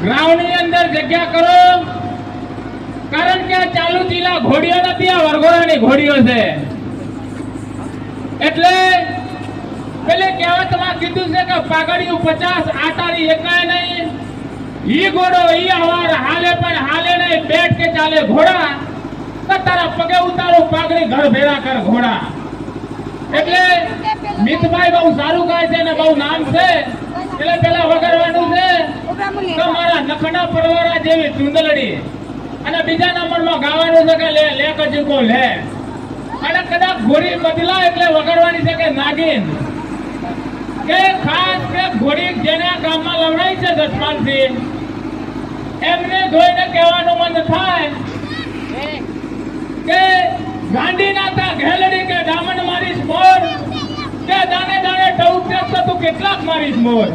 Ground ની અંદર જગ્યા કરો, કારણ કે આ ચાલુ ચીલા ઘોડીઓ નથી, આ વરઘોડાની ઘોડીઓ છે. એટલે પેલે કહેવતમાં કીધું છે કે પાઘડિયું 50 આટારી એકાય નહીં. ઈ ઘોડો ઈ હવાર હાલે પણ હાલે નહીં, બેઠ કે ચાલે ઘોડા, તો તારા પગે ઉતારો પાઘડી ઘર ભેરા કર ઘોડા. એટલે મિતભાઈ બહુ સારું ગાય છે ને બહુ નામ છે, એટલે પેલા વગાડવાનું છે તો મારા નખના પરવારા જેવી ચુંદલડી, અને બીજા નંબરમાં ગાવાનું છે કે લે લે કજુકો લે, અને કદાચ ઘોડી બદલાય એટલે વગાડવાની છે કે નાગીન. કે ખાસ કે ઘોડી જેના ગામમાં લવડાઈ છે જસપાલથી, એમને જોઈને કહેવાનું મન થાય કે ગાંડી નાતા ઘેલડી કે દામન મારીશ મોર, કે દાને દાને ટઉક તું કેટલાક મારીશ મોર.